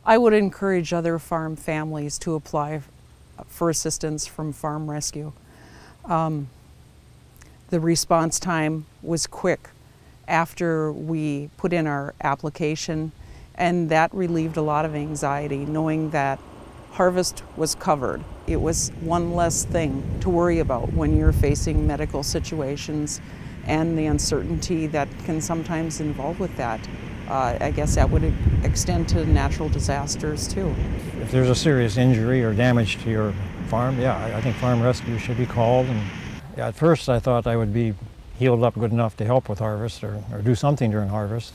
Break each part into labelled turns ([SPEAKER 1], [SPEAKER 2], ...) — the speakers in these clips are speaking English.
[SPEAKER 1] I would encourage other farm families to apply for assistance from Farm Rescue. The response time was quick after we put in our application, and that relieved a lot of anxiety knowing that harvest was covered. It was one less thing to worry about when you're facing medical situations and the uncertainty that can sometimes involve with that. I guess that would extend to natural disasters too.
[SPEAKER 2] If there's a serious injury or damage to your farm, yeah, I think Farm Rescue should be called. And yeah, at first I thought I would be healed up good enough to help with harvest or do something during harvest.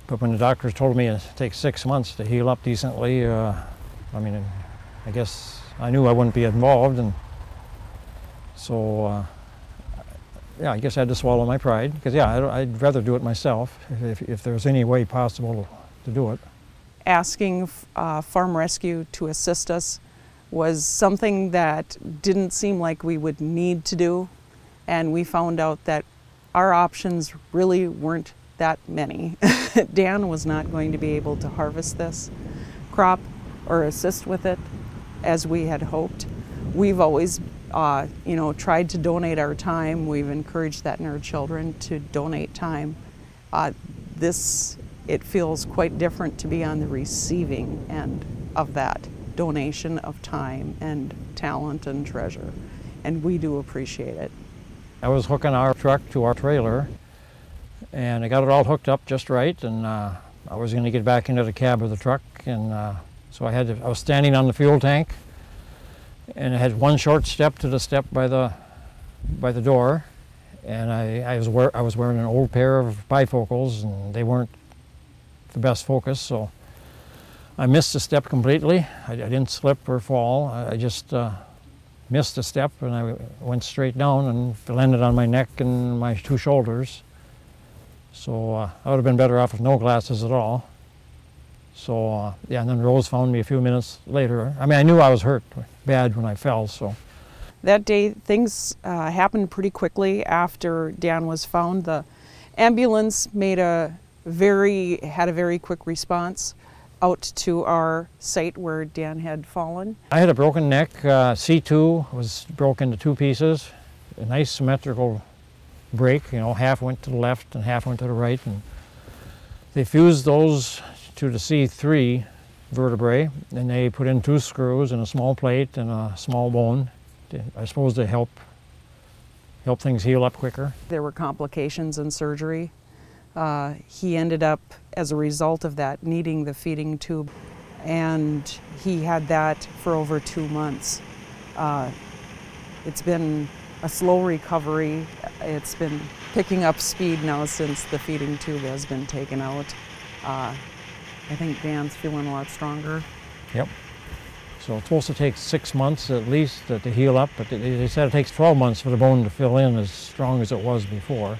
[SPEAKER 2] But when the doctors told me it takes 6 months to heal up decently, I mean, I guess I knew I wouldn't be involved, and so yeah, I guess I had to swallow my pride, because yeah, I'd rather do it myself if there's any way possible to do it.
[SPEAKER 1] Asking Farm Rescue to assist us was something that didn't seem like we would need to do, and we found out that our options really weren't that many. Dan was not going to be able to harvest this crop or assist with it as we had hoped. We've always tried to donate our time. We've encouraged that in our children to donate time. It feels quite different to be on the receiving end of that donation of time and talent and treasure, and we do appreciate it.
[SPEAKER 2] I was hooking our truck to our trailer, and I got it all hooked up just right, and I was going to get back into the cab of the truck, and so I was standing on the fuel tank, and I had one short step to the step by the door, and I was wearing an old pair of bifocals, and they weren't the best focus, so I missed the step completely. I didn't slip or fall. I just missed a step, and I went straight down and landed on my neck and my two shoulders. So I would have been better off with no glasses at all. So yeah, and then Rose found me a few minutes later. I mean, I knew I was hurt bad when I fell, so.
[SPEAKER 1] That day, things happened pretty quickly after Dan was found. The ambulance had a very quick response out to our site where Dan had fallen. I
[SPEAKER 2] had a broken neck. C2 was broken into two pieces. A nice symmetrical break, you know, half went to the left and half went to the right. And they fused those to the C3 vertebrae, and they put in 2 screws and a small plate and a small bone, I suppose to help things heal up quicker.
[SPEAKER 1] There were complications in surgery. He ended up, as a result of that, needing the feeding tube, and he had that for over 2 months. It's been a slow recovery. It's been picking up speed now since the feeding tube has been taken out. I think Dan's feeling a lot stronger.
[SPEAKER 2] Yep. So it's supposed to take 6 months at least to heal up, but they said it takes 12 months for the bone to fill in as strong as it was before.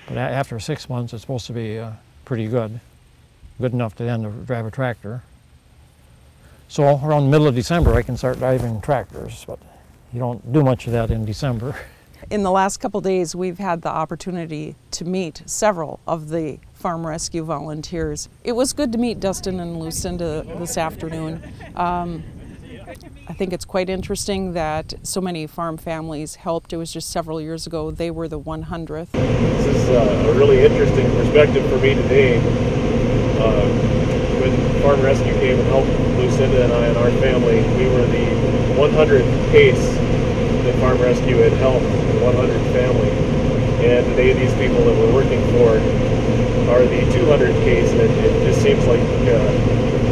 [SPEAKER 2] But after 6 months, it's supposed to be pretty good enough to then to drive a tractor. So around the middle of December, I can start driving tractors, but you don't do much of that in December.
[SPEAKER 1] In the last couple days, we've had the opportunity to meet several of the Farm Rescue volunteers. It was good to meet Dustin and Lucinda this afternoon. I think it's quite interesting that so many farm families helped. It was just several years ago. They were the 100th.
[SPEAKER 3] This is a really interesting perspective for me today. When Farm Rescue came and helped Lucinda and I and our family, we were the 100th case that Farm Rescue had helped, the 100th family. And today these people that we're working for are the 200th case, and it just seems like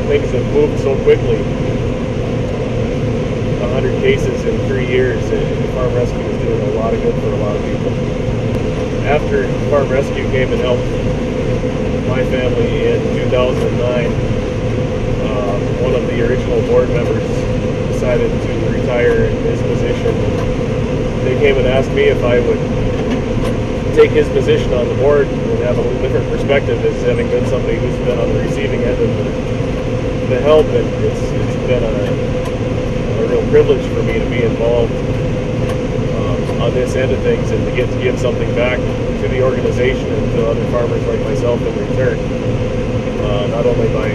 [SPEAKER 3] things have moved so quickly. 100 cases in 3 years, and Farm Rescue is doing a lot of good for a lot of people. After Farm Rescue came and helped my family in 2009, one of the original board members decided to retire his position. They came and asked me if I would take his position on the board and have a little different perspective as having been somebody who's been on the receiving end of the help, and it's been a real privilege for me to be involved on this end of things and to get to give something back to the organization and to other farmers like myself in return, not only by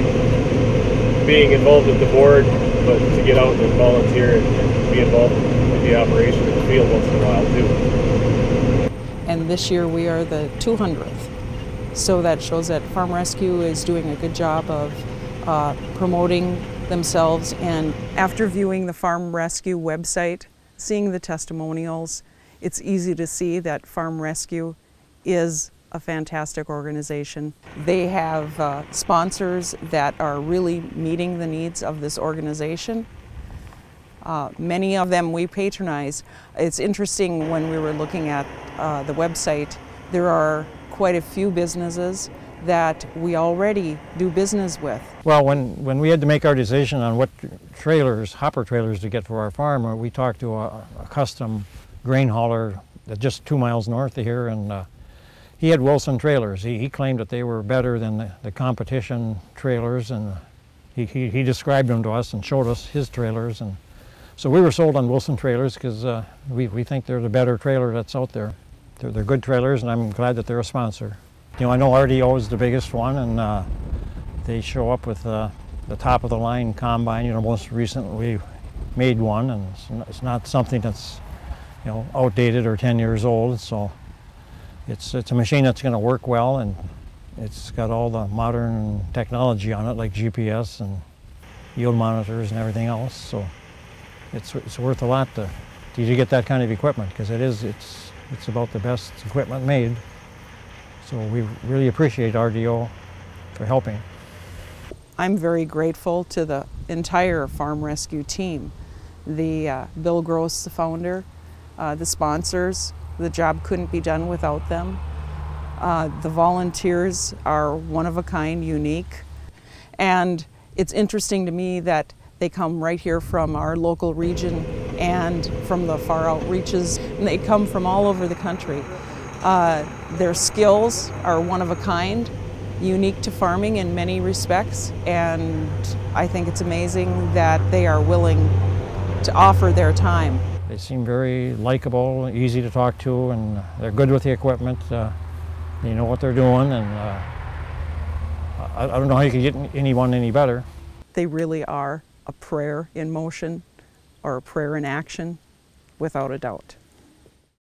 [SPEAKER 3] being involved with the board, but to get out and volunteer and be involved with the operation in the field once in a while too.
[SPEAKER 1] And this year we are the 200th. So that shows that Farm Rescue is doing a good job of promoting themselves. And after viewing the Farm Rescue website, seeing the testimonials, it's easy to see that Farm Rescue is a fantastic organization. They have sponsors that are really meeting the needs of this organization. Many of them we patronize. It's interesting, when we were looking at the website, there are quite a few businesses that we already do business with.
[SPEAKER 2] Well, when we had to make our decision on what trailers, hopper trailers to get for our farm, we talked to a custom grain hauler just 2 miles north of here, and he had Wilson trailers. He claimed that they were better than the competition trailers, and he described them to us and showed us his trailers. And so we were sold on Wilson trailers because we think they're the better trailer that's out there. They're good trailers, and I'm glad that they're a sponsor. You know, I know RDO is the biggest one, and they show up with the top of the line combine. You know, most recently made one, and it's not something that's, you know, outdated or 10 years old. So it's a machine that's going to work well, and it's got all the modern technology on it, like GPS and yield monitors and everything else. So it's worth a lot to get that kind of equipment, because it's about the best equipment made. So we really appreciate RDO for helping.
[SPEAKER 1] I'm very grateful to the entire Farm Rescue team. Bill Gross, the founder, the sponsors. The job couldn't be done without them. The volunteers are one of a kind, unique. And it's interesting to me that they come right here from our local region and from the far out reaches, and they come from all over the country. Their skills are one of a kind, unique to farming in many respects, and I think it's amazing that they are willing to offer their time.
[SPEAKER 2] They seem very likable, easy to talk to, and they're good with the equipment. They know what they're doing, and I don't know how you could get anyone any better.
[SPEAKER 1] They really are a prayer in motion, or a prayer in action, without a doubt.